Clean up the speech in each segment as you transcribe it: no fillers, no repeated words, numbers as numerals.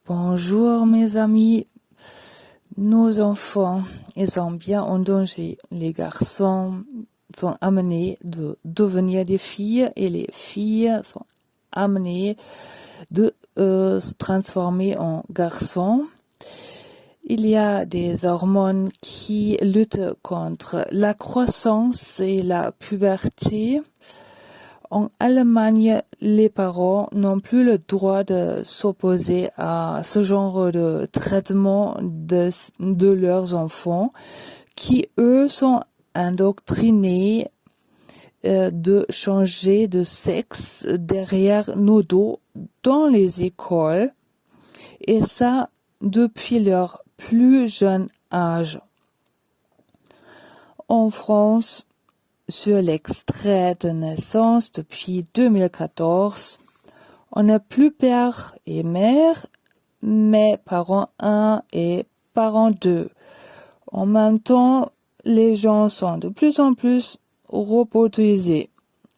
Bonjour mes amis, nos enfants, ils sont bien en danger. Les garçons sont amenés de devenir des filles et les filles sont amenées de se transformer en garçons. Il y a des hormones qui luttent contre la croissance et la puberté. En Allemagne, les parents n'ont plus le droit de s'opposer à ce genre de traitement de leurs enfants qui, eux, sont indoctrinés de changer de sexe derrière nos dos dans les écoles, et ça depuis leur plus jeune âge. En France, sur l'extrait de naissance depuis 2014, on n'est plus père et mère, mais parents 1 et parents 2. En même temps, les gens sont de plus en plus robotisés,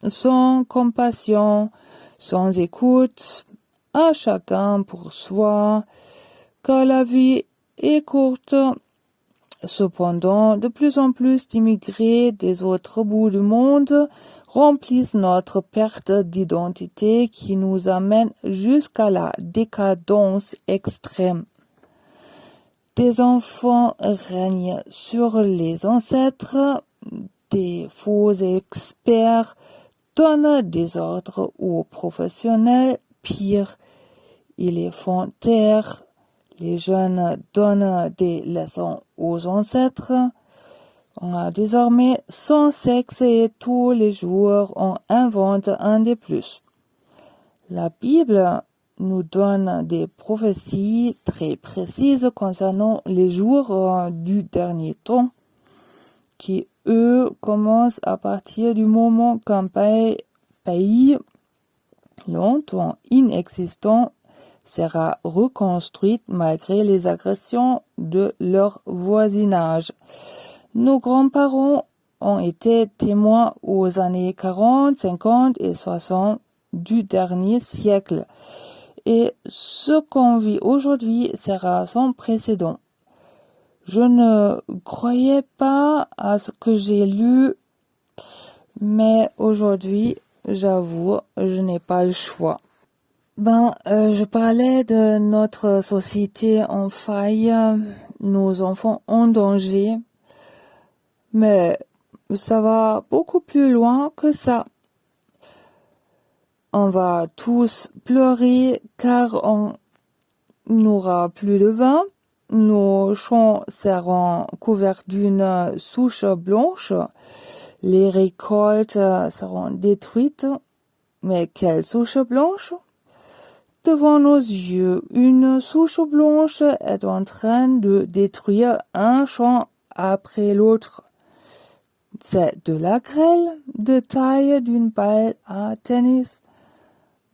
sans compassion, sans écoute, à chacun pour soi, car la vie est courte. Cependant, de plus en plus d'immigrés des autres bouts du monde remplissent notre perte d'identité qui nous amène jusqu'à la décadence extrême. Des enfants règnent sur les ancêtres, des faux experts donnent des ordres aux professionnels, pire, ils les font taire. Les jeunes donnent des leçons aux ancêtres. On a désormais 100 sexes et tous les jours on invente un de plus. La Bible nous donne des prophéties très précises concernant les jours du dernier temps, qui eux commencent à partir du moment qu'un pays longtemps inexistant sera reconstruite malgré les agressions de leur voisinage. Nos grands-parents ont été témoins aux années 40, 50 et 60 du dernier siècle. Et ce qu'on vit aujourd'hui sera sans précédent. Je ne croyais pas à ce que j'ai lu, mais aujourd'hui, j'avoue, je n'ai pas le choix. Je parlais de notre société en faille, nos enfants en danger, mais ça va beaucoup plus loin que ça. On va tous pleurer car on n'aura plus de vin, nos champs seront couverts d'une souche blanche, les récoltes seront détruites, mais quelle souche blanche ? Devant nos yeux, une souche blanche est en train de détruire un champ après l'autre. C'est de la grêle de taille d'une balle à tennis.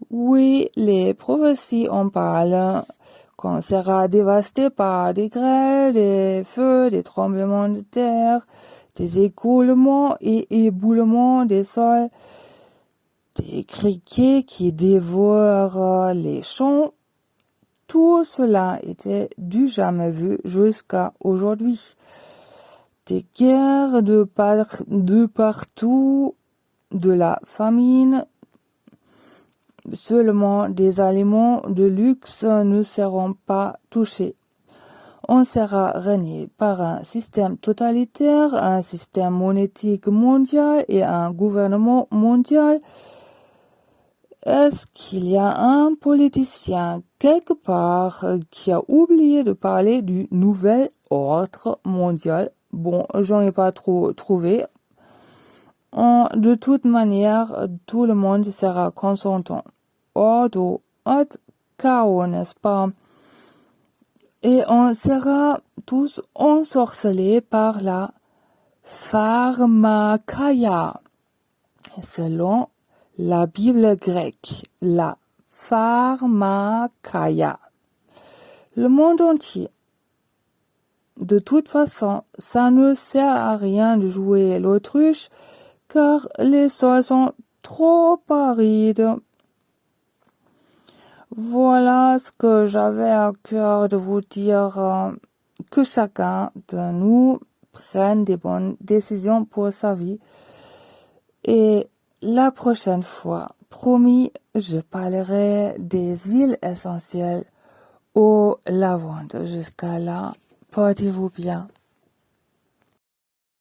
Oui, les prophéties en parlent. Qu'on sera dévasté par des grêles, des feux, des tremblements de terre, des écoulements et éboulements des sols, des criquets qui dévorent les champs. Tout cela était du jamais vu jusqu'à aujourd'hui. Des guerres de partout, de la famine. Seulement des aliments de luxe ne seront pas touchés. On sera régné par un système totalitaire, un système monétique mondial et un gouvernement mondial. Est-ce qu'il y a un politicien quelque part qui a oublié de parler du nouvel ordre mondial? Bon, j'en ai pas trop trouvé. De toute manière, tout le monde sera consentant. Ordre, chaos, n'est-ce pas? Et on sera tous ensorcelés par la pharmakeia. Selon la Bible grecque, la pharmakeia. Le monde entier. De toute façon, ça ne sert à rien de jouer l'autruche, car les sols sont trop arides. Voilà ce que j'avais à cœur de vous dire, que chacun de nous prenne des bonnes décisions pour sa vie. Et la prochaine fois, promis, je parlerai des huiles essentielles aux lavandes. Jusqu'à là, portez-vous bien.